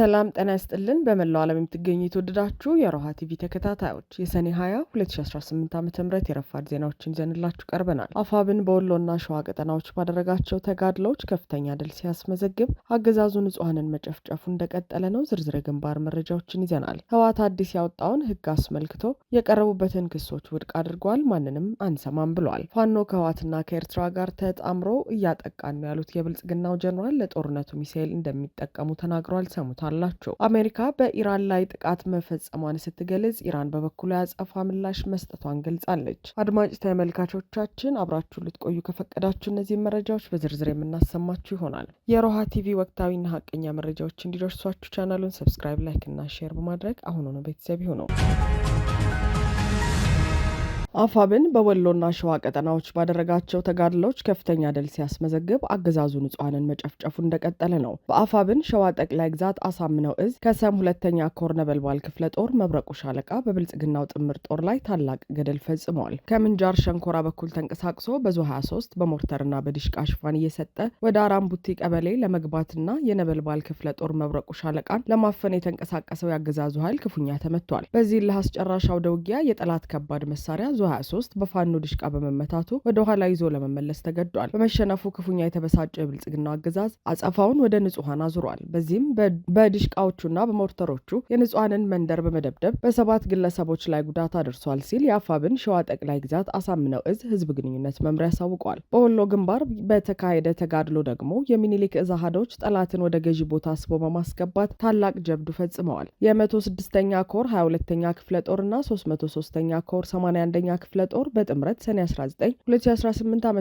ሰላም ጤና ይስጥልን በመላው ዓለም የምትገኙ የተወደዳችሁ የሮሃ ቲቪ ተከታታዮች የሰኔ 20 2018 ዓ.ም የረፋድ ዜናዎችን ይዘንላችሁ ቀርበናል። አፋብን በወሎና ሸዋ ቀጠናዎች ባደረጋቸው ተጋድሎዎች ከፍተኛ ድል ሲያስመዘግብ አገዛዙ ንጹሃንን መጨፍጨፉ እንደቀጠለ ነው። ዝርዝር ግንባር መረጃዎችን ይዘናል። ህወሓት አዲስ ያወጣውን ህግ አስመልክቶ የቀረቡበትን ክሶች ውድቅ አድርጓል። ማንንም አንሰማም ብሏል። ፋኖ ከህወሓትና ከኤርትራ ጋር ተጣምሮ እያጠቃን ነው ያሉት የብልጽግናው ጀነራል ለጦርነቱ ሚሳኤል እንደሚጠቀሙ ተናግሯል። ታላቸው አሜሪካ በኢራን ላይ ጥቃት መፈጸሟን ስትገልጽ ኢራን በበኩሉ ያጸፋ ምላሽ መስጠቷን ገልጻለች። አድማጭ ተመልካቾቻችን አብራችሁ ልትቆዩ ከፈቀዳችሁ እነዚህ መረጃዎች በዝርዝር የምናሰማችሁ ይሆናል። የሮሃ ቲቪ ወቅታዊና ሀቀኛ መረጃዎች እንዲደርሷችሁ ቻናሉን ሰብስክራይብ፣ ላይክ እና ሼር በማድረግ አሁኑኑ ቤተሰብ ይሁኑ። አፋብን በወሎና ሸዋ ቀጠናዎች ባደረጋቸው ተጋድሎች ከፍተኛ ድል ሲያስመዘግብ አገዛዙ ንጹሃንን መጨፍጨፉ እንደቀጠለ ነው። በአፋብን ሸዋ ጠቅላይ ግዛት አሳምነው እዝ ከሰም ሁለተኛ ኮር ነበልባል ክፍለ ጦር መብረቁ ሻለቃ በብልጽግናው ጥምር ጦር ላይ ታላቅ ገድል ፈጽመዋል። ከምንጃር ሸንኮራ በኩል ተንቀሳቅሶ በዙ 23 በሞርተርና በዲሽቃ ሽፋን እየሰጠ ወደ አራምቡቲ ቀበሌ ለመግባትና የነበልባል ክፍለ ጦር መብረቁ ሻለቃን ለማፈን የተንቀሳቀሰው ያገዛዙ ኃይል ክፉኛ ተመቷል። በዚህ ለአስጨራሽ አውደ ውጊያ የጠላት ከባድ መሳሪያ 23 በፋኖ ድሽቃ በመመታቱ ወደ ኋላ ይዞ ለመመለስ ተገዷል። በመሸነፉ ክፉኛ የተበሳጨው የብልጽግናው አገዛዝ አጸፋውን ወደ ንጹሃን አዙሯል። በዚህም በድሽቃዎቹና በሞርተሮቹ የንጹሃንን መንደር በመደብደብ በሰባት ግለሰቦች ላይ ጉዳት አድርሷል ሲል የአፋብን ሸዋ ጠቅላይ ግዛት አሳምነው እዝ ህዝብ ግንኙነት መምሪያ አሳውቋል። በወሎ ግንባር በተካሄደ ተጋድሎ ደግሞ የሚኒሊክ እዝ አሃዶች ጠላትን ወደ ገዢ ቦታ አስቦ በማስገባት ታላቅ ጀብዱ ፈጽመዋል። የ106ኛ ኮር 22ኛ ክፍለ ጦርና 303ኛ ኮር 81ኛ ክፍለ ጦር በጥምረት ሰኔ 19 2018 ዓ.ም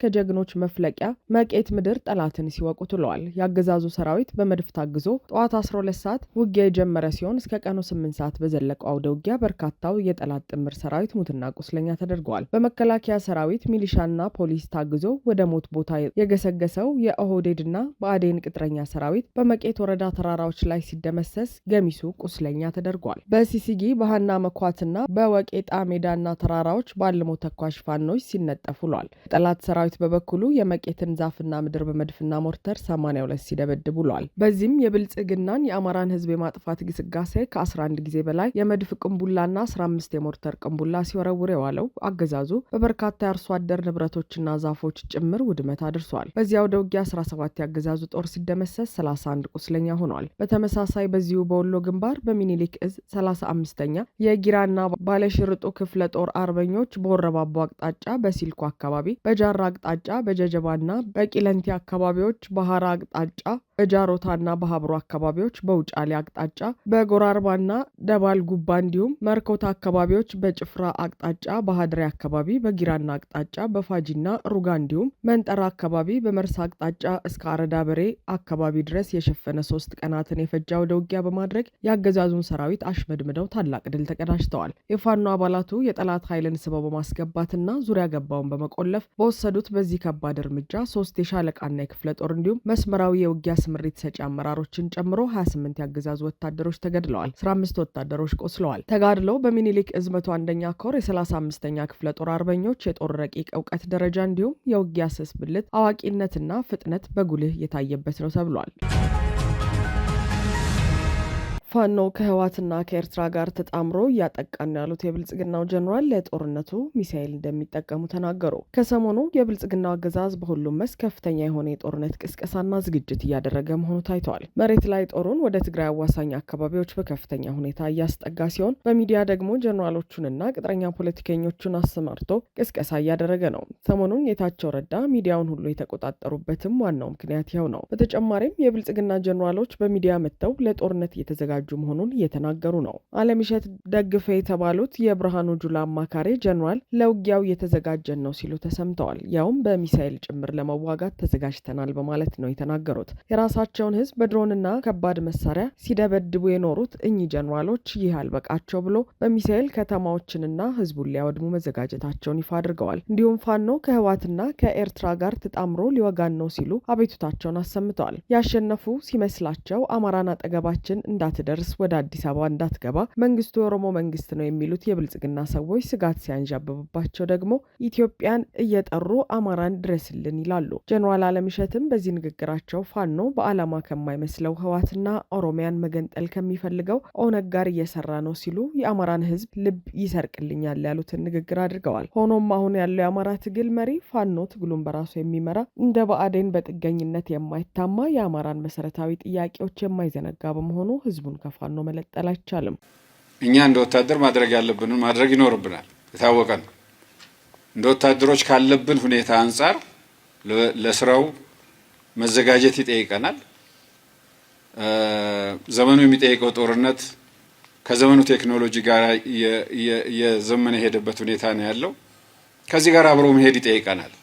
ከጀግኖች መፍለቂያ መቄት ምድር ጠላትን ሲወቁ ውለዋል። የአገዛዙ ሰራዊት በመድፍ ታግዞ ጠዋት 12 ሰዓት ውጊያ የጀመረ ሲሆን እስከ ቀኑ 8 ሰዓት በዘለቀው አውደ ውጊያ በርካታው የጠላት ጥምር ሰራዊት ሙትና ቁስለኛ ተደርገዋል። በመከላከያ ሰራዊት ሚሊሻና ፖሊስ ታግዞ ወደ ሞት ቦታ የገሰገሰው የኦህዴድና ብአዴን ቅጥረኛ ሰራዊት በመቄት ወረዳ ተራራዎች ላይ ሲደመሰስ ገሚሱ ቁስለኛ ተደርጓል። በሲሲጊ ባህና መኳትና በወቄጣ ሜዳና ተራራዎች ባልሞ ተኳሽ ፋኖች ሲነጠፉ ውሏል። ጠላት ሰራዊት በበኩሉ የመቄትን ዛፍና ምድር በመድፍና ሞርተር 82 ሲደበድብ ውሏል። በዚህም የብልጽግናን የአማራን ህዝብ የማጥፋት ግስጋሴ ከ11 ጊዜ በላይ የመድፍ ቅንቡላና 15 የሞርተር ቅንቡላ ሲወረውር የዋለው አገዛዙ በበርካታ የአርሶ አደር ንብረቶችና ዛፎች ጭምር ውድመት አድርሷል። በዚያው ውጊያ 17 ያገዛዙ ጦር ሲደመሰስ 31 ቁስለኛ ሆኗል። በተመሳሳይ በዚሁ በወሎ ግንባር በሚኒሊክ እዝ 35ኛ የጊራና ባለሽርጡ ክፍለ ጦር አርበኞች በወረባቦ አቅጣጫ በሲልኮ አካባቢ፣ በጃራ አቅጣጫ በጀጀባና በቂለንቲ አካባቢዎች፣ በሐራ አቅጣጫ በጃሮታና በሀብሮ አካባቢዎች፣ በውጫሌ አቅጣጫ በጎራርባና ደባል ጉባ እንዲሁም መርኮታ አካባቢዎች፣ በጭፍራ አቅጣጫ በሀድሬ አካባቢ፣ በጊራና አቅጣጫ በፋጂና ሩጋ እንዲሁም መንጠራ አካባቢ፣ በመርሳ አቅጣጫ እስከ አረዳ በሬ አካባቢ ድረስ የሸፈነ 3 ቀናትን የፈጀ ወደ ውጊያ በማድረግ የአገዛዙን ሰራዊት አሽመድምደው ታላቅ ድል ተቀዳጅተዋል። የፋኖ አባላቱ የጠላት ኃይልን ስበው በማስገባትና ዙሪያ ገባውን በመቆለፍ በወሰዱት በዚህ ከባድ እርምጃ 3 የሻለቃና የክፍለ ጦር እንዲሁም መስመራዊ የውጊያ ስምሪት ሰጪ አመራሮችን ጨምሮ 28 ያገዛዙ ወታደሮች ተገድለዋል። 15 ወታደሮች ቆስለዋል። ተጋድለው በሚኒሊክ እዝ 101ኛ ኮር የ35ኛ ክፍለ ጦር አርበኞች የጦር ረቂቅ እውቀት ደረጃ እንዲሁም የውጊያ ስስብልት አዋቂነትና ፍጥነት በጉልህ የታየበት ነው ተብሏል። ፋኖ ከህወሓትና ከኤርትራ ጋር ተጣምሮ እያጠቃን ያሉት የብልጽግናው ጀነራል ለጦርነቱ ሚሳኤል እንደሚጠቀሙ ተናገሩ። ከሰሞኑ የብልጽግናው አገዛዝ በሁሉም መስክ ከፍተኛ የሆነ የጦርነት ቅስቀሳና ዝግጅት እያደረገ መሆኑ ታይቷል። መሬት ላይ ጦሩን ወደ ትግራይ አዋሳኝ አካባቢዎች በከፍተኛ ሁኔታ እያስጠጋ ሲሆን፣ በሚዲያ ደግሞ ጀነራሎቹንና ቅጥረኛ ፖለቲከኞቹን አሰማርቶ ቅስቀሳ እያደረገ ነው። ሰሞኑን ጌታቸው ረዳ ሚዲያውን ሁሉ የተቆጣጠሩበትም ዋናው ምክንያት ይኸው ነው። በተጨማሪም የብልጽግና ጀነራሎች በሚዲያ መጥተው ለጦርነት እየተዘጋጁ መሆኑን እየተናገሩ ነው። አለምሸት ደግፈ የተባሉት የብርሃኑ ጁላ አማካሪ ጀነራል ለውጊያው እየተዘጋጀን ነው ሲሉ ተሰምተዋል። ያውም በሚሳኤል ጭምር ለመዋጋት ተዘጋጅተናል በማለት ነው የተናገሩት። የራሳቸውን ህዝብ በድሮንና ከባድ መሳሪያ ሲደበድቡ የኖሩት እኚህ ጀነራሎች ይህ አልበቃቸው ብሎ በሚሳኤል ከተማዎችንና ህዝቡን ሊያወድሙ መዘጋጀታቸውን ይፋ አድርገዋል። እንዲሁም ፋኖ ከህወሓትና ከኤርትራ ጋር ተጣምሮ ሊወጋን ነው ሲሉ አቤቱታቸውን አሰምተዋል። ያሸነፉ ሲመስላቸው አማራን አጠገባችን እንዳትደ ሳትደርስ ወደ አዲስ አበባ እንዳትገባ መንግስቱ የኦሮሞ መንግስት ነው የሚሉት የብልጽግና ሰዎች ስጋት ሲያንዣብብባቸው ደግሞ ኢትዮጵያን እየጠሩ አማራን ድረስልን ይላሉ። ጀነራል አለምሸትም በዚህ ንግግራቸው ፋኖ በዓላማ ከማይመስለው ህወሓትና ኦሮሚያን መገንጠል ከሚፈልገው ኦነግ ጋር እየሰራ ነው ሲሉ የአማራን ህዝብ ልብ ይሰርቅልኛል ያሉትን ንግግር አድርገዋል። ሆኖም አሁን ያለው የአማራ ትግል መሪ ፋኖ ትግሉን በራሱ የሚመራ እንደ ብአዴን በጥገኝነት የማይታማ የአማራን መሰረታዊ ጥያቄዎች የማይዘነጋ በመሆኑ ህዝቡን ከፋኖ መለጠል አይቻልም። እኛ እንደ ወታደር ማድረግ ያለብንን ማድረግ ይኖርብናል። የታወቀ ነው። እንደ ወታደሮች ካለብን ሁኔታ አንጻር ለስራው መዘጋጀት ይጠይቀናል። ዘመኑ የሚጠይቀው ጦርነት ከዘመኑ ቴክኖሎጂ ጋር የዘመነ ሄደበት ሁኔታ ነው ያለው። ከዚህ ጋር አብሮ መሄድ ይጠይቀናል።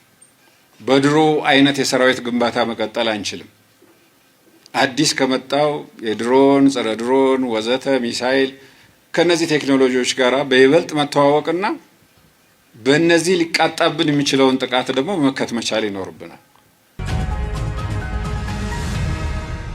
በድሮ አይነት የሰራዊት ግንባታ መቀጠል አንችልም። አዲስ ከመጣው የድሮን ጸረ ድሮን ወዘተ ሚሳኤል ከነዚህ ቴክኖሎጂዎች ጋር በይበልጥ መተዋወቅና በእነዚህ ሊቃጣብን የሚችለውን ጥቃት ደግሞ መመከት መቻል ይኖርብናል።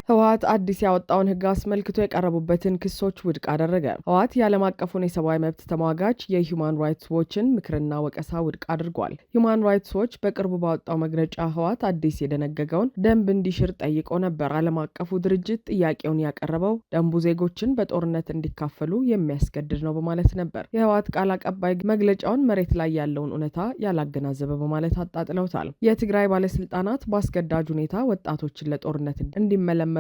ህወሓት አዲስ ያወጣውን ህግ አስመልክቶ የቀረቡበትን ክሶች ውድቅ አደረገ። ህወሓት የዓለም አቀፉን የሰብአዊ መብት ተሟጋች የሂውማን ራይትስ ዎችን ምክርና ወቀሳ ውድቅ አድርጓል። ሂውማን ራይትስ ዎች በቅርቡ ባወጣው መግለጫ ህወሓት አዲስ የደነገገውን ደንብ እንዲሽር ጠይቆ ነበር። ዓለም አቀፉ ድርጅት ጥያቄውን ያቀረበው ደንቡ ዜጎችን በጦርነት እንዲካፈሉ የሚያስገድድ ነው በማለት ነበር። የህወሓት ቃል አቀባይ መግለጫውን መሬት ላይ ያለውን እውነታ ያላገናዘበ በማለት አጣጥለውታል። የትግራይ ባለስልጣናት በአስገዳጅ ሁኔታ ወጣቶችን ለጦርነት እንዲመለመሉና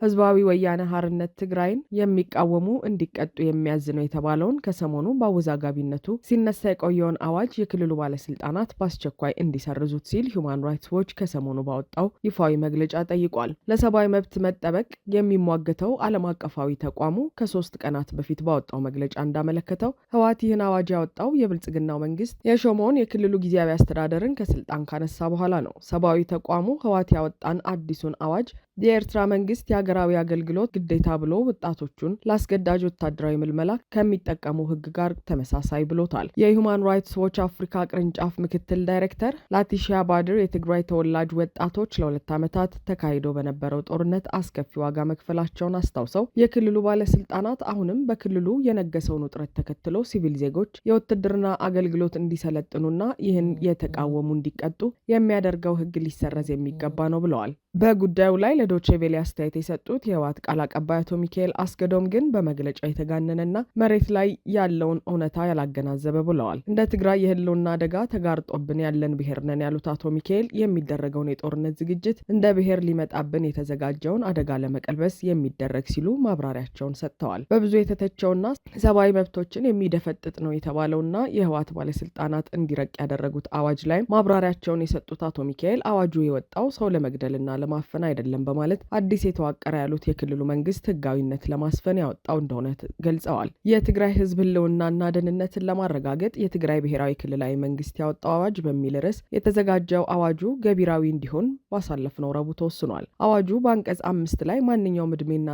ህዝባዊ ወያነ ሓርነት ትግራይን የሚቃወሙ እንዲቀጡ የሚያዝ ነው የተባለውን ከሰሞኑ በአወዛጋቢነቱ ሲነሳ የቆየውን አዋጅ የክልሉ ባለስልጣናት በአስቸኳይ እንዲሰርዙት ሲል ሂውማን ራይትስ ዎች ከሰሞኑ ባወጣው ይፋዊ መግለጫ ጠይቋል። ለሰብአዊ መብት መጠበቅ የሚሟገተው ዓለም አቀፋዊ ተቋሙ ከ3 ቀናት በፊት ባወጣው መግለጫ እንዳመለከተው ህወሓት ይህን አዋጅ ያወጣው የብልጽግናው መንግስት የሾመውን የክልሉ ጊዜያዊ አስተዳደርን ከስልጣን ካነሳ በኋላ ነው። ሰብአዊ ተቋሙ ህወሓት ያወጣን አዲሱን አዋጅ የኤርትራ መንግስት የሀገራዊ አገልግሎት ግዴታ ብሎ ወጣቶቹን ለአስገዳጅ ወታደራዊ ምልመላ ከሚጠቀሙ ህግ ጋር ተመሳሳይ ብሎታል። የሂውማን ራይትስ ዎች አፍሪካ ቅርንጫፍ ምክትል ዳይሬክተር ላቲሺያ ባድር የትግራይ ተወላጅ ወጣቶች ለ2 ዓመታት ተካሂዶ በነበረው ጦርነት አስከፊ ዋጋ መክፈላቸውን አስታውሰው የክልሉ ባለስልጣናት አሁንም በክልሉ የነገሰውን ውጥረት ተከትሎ ሲቪል ዜጎች የውትድርና አገልግሎት እንዲሰለጥኑና ይህን የተቃወሙ እንዲቀጡ የሚያደርገው ህግ ሊሰረዝ የሚገባ ነው ብለዋል። በጉዳዩ ላይ ለዶቼ ቬለ አስተያየት የሰጡት የህወሓት ቃል አቀባይ አቶ ሚካኤል አስገዶም ግን በመግለጫው የተጋነነና መሬት ላይ ያለውን እውነታ ያላገናዘበ ብለዋል። እንደ ትግራይ የህልውና አደጋ ተጋርጦብን ያለን ብሔር ነን ያሉት አቶ ሚካኤል የሚደረገውን የጦርነት ዝግጅት እንደ ብሔር ሊመጣብን የተዘጋጀውን አደጋ ለመቀልበስ የሚደረግ ሲሉ ማብራሪያቸውን ሰጥተዋል። በብዙ የተተቸውና ሰብአዊ መብቶችን የሚደፈጥጥ ነው የተባለውና የህወሓት ባለስልጣናት እንዲረቅ ያደረጉት አዋጅ ላይ ማብራሪያቸውን የሰጡት አቶ ሚካኤል አዋጁ የወጣው ሰው ለመግደልና ለማፈን አይደለም በማለት አዲስ የተዋቀረ ያሉት የክልሉ መንግስት ህጋዊነት ለማስፈን ያወጣው እንደሆነ ገልጸዋል። የትግራይ ህዝብ ህልውናና ደህንነትን ለማረጋገጥ የትግራይ ብሔራዊ ክልላዊ መንግስት ያወጣው አዋጅ በሚል ርዕስ የተዘጋጀው አዋጁ ገቢራዊ እንዲሆን ባሳለፍነው ረቡዕ ተወስኗል። አዋጁ በአንቀጽ 5 ላይ ማንኛውም እድሜና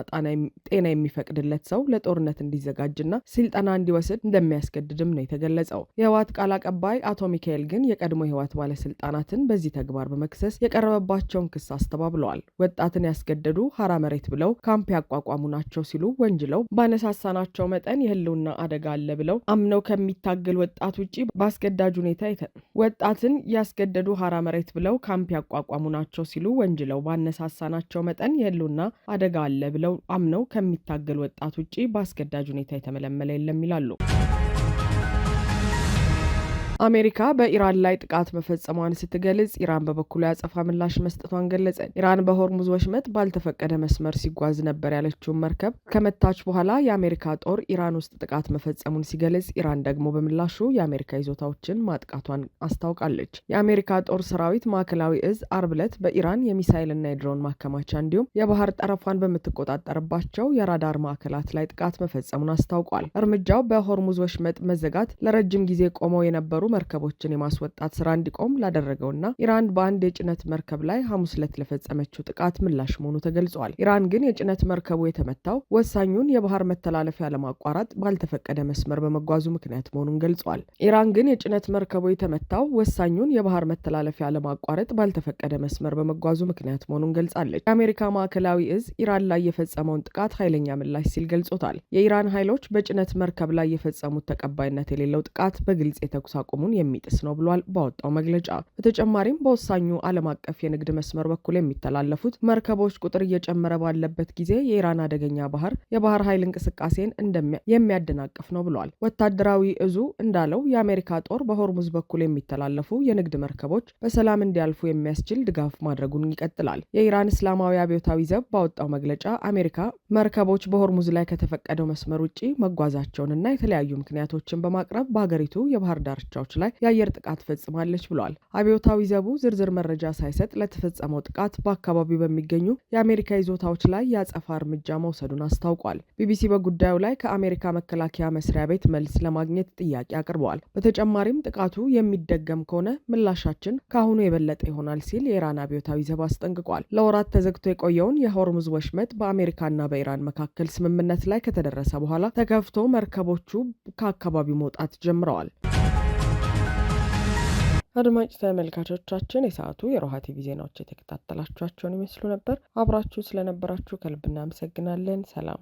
ጤና የሚፈቅድለት ሰው ለጦርነት እንዲዘጋጅና ስልጠና እንዲወስድ እንደሚያስገድድም ነው የተገለጸው። የህወሓት ቃል አቀባይ አቶ ሚካኤል ግን የቀድሞ የህወሓት ባለስልጣናትን በዚህ ተግባር በመክሰስ የቀረበባቸውን ክስ አስተባብለዋል። ወጣትን ያስገደዱ ሀራ መሬት ብለው ካምፕ ያቋቋሙ ናቸው ሲሉ ወንጅለው ባነሳሳናቸው መጠን የህልውና አደጋ አለ ብለው አምነው ከሚታገል ወጣት ውጪ በአስገዳጅ ሁኔታ ወጣትን ያስገደዱ ሀራ መሬት ብለው ካምፕ ያቋቋሙ ናቸው ሲሉ ወንጅለው ባነሳሳናቸው መጠን የህልውና አደጋ አለ ብለው አምነው ከሚታገል ወጣት ውጪ በአስገዳጅ ሁኔታ የተመለመለ የለም ይላሉ። አሜሪካ በኢራን ላይ ጥቃት መፈጸሟን ስትገልጽ ኢራን በበኩሉ ያጸፋ ምላሽ መስጠቷን ገለጸ። ኢራን በሆርሙዝ ወሽመጥ ባልተፈቀደ መስመር ሲጓዝ ነበር ያለችውን መርከብ ከመታች በኋላ የአሜሪካ ጦር ኢራን ውስጥ ጥቃት መፈጸሙን ሲገልጽ፣ ኢራን ደግሞ በምላሹ የአሜሪካ ይዞታዎችን ማጥቃቷን አስታውቃለች። የአሜሪካ ጦር ሰራዊት ማዕከላዊ እዝ አርብ ዕለት በኢራን የሚሳይልና የድሮን ማከማቻ እንዲሁም የባህር ጠረፏን በምትቆጣጠርባቸው የራዳር ማዕከላት ላይ ጥቃት መፈጸሙን አስታውቋል። እርምጃው በሆርሙዝ ወሽመጥ መዘጋት ለረጅም ጊዜ ቆመው የነበሩ መርከቦችን የማስወጣት ስራ እንዲቆም ላደረገውና ኢራን በአንድ የጭነት መርከብ ላይ ሐሙስ ዕለት ለፈጸመችው ጥቃት ምላሽ መሆኑ ተገልጿል። ኢራን ግን የጭነት መርከቡ የተመታው ወሳኙን የባህር መተላለፊያ ለማቋረጥ ባልተፈቀደ መስመር በመጓዙ ምክንያት መሆኑን ገልጿል። ኢራን ግን የጭነት መርከቡ የተመታው ወሳኙን የባህር መተላለፊያ ለማቋረጥ ባልተፈቀደ መስመር በመጓዙ ምክንያት መሆኑን ገልጻለች። የአሜሪካ ማዕከላዊ እዝ ኢራን ላይ የፈጸመውን ጥቃት ኃይለኛ ምላሽ ሲል ገልጾታል። የኢራን ኃይሎች በጭነት መርከብ ላይ የፈጸሙት ተቀባይነት የሌለው ጥቃት በግልጽ የተኩስ አቁሙን የሚጥስ ነው ብሏል ባወጣው መግለጫ። በተጨማሪም በወሳኙ ዓለም አቀፍ የንግድ መስመር በኩል የሚተላለፉት መርከቦች ቁጥር እየጨመረ ባለበት ጊዜ የኢራን አደገኛ የባህር ኃይል እንቅስቃሴን የሚያደናቅፍ ነው ብሏል። ወታደራዊ እዙ እንዳለው የአሜሪካ ጦር በሆርሙዝ በኩል የሚተላለፉ የንግድ መርከቦች በሰላም እንዲያልፉ የሚያስችል ድጋፍ ማድረጉን ይቀጥላል። የኢራን እስላማዊ አብዮታዊ ዘብ ባወጣው መግለጫ አሜሪካ መርከቦች በሆርሙዝ ላይ ከተፈቀደው መስመር ውጪ መጓዛቸውንና የተለያዩ ምክንያቶችን በማቅረብ በሀገሪቱ የባህር ዳርቻዎች ላይ የአየር ጥቃት ፈጽማለች ብሏል። አብዮታዊ ዘቡ ዝርዝር መረጃ ሳይሰጥ ለተፈጸመው ጥቃት በአካባቢው በሚገኙ የአሜሪካ ይዞታዎች ላይ የአጸፋ እርምጃ መውሰዱን አስታውቋል። ቢቢሲ በጉዳዩ ላይ ከአሜሪካ መከላከያ መስሪያ ቤት መልስ ለማግኘት ጥያቄ አቅርበዋል። በተጨማሪም ጥቃቱ የሚደገም ከሆነ ምላሻችን ከአሁኑ የበለጠ ይሆናል ሲል የኢራን አብዮታዊ ዘብ አስጠንቅቋል። ለወራት ተዘግቶ የቆየውን የሆርሙዝ ወሽመጥ በአሜሪካና በኢራን መካከል ስምምነት ላይ ከተደረሰ በኋላ ተከፍቶ መርከቦቹ ከአካባቢው መውጣት ጀምረዋል። አድማጭ ተመልካቾቻችን የሰዓቱ የሮሃ ቲቪ ዜናዎች የተከታተላችኋቸውን ይመስሉ ነበር። አብራችሁ ስለነበራችሁ ከልብ እናመሰግናለን። ሰላም።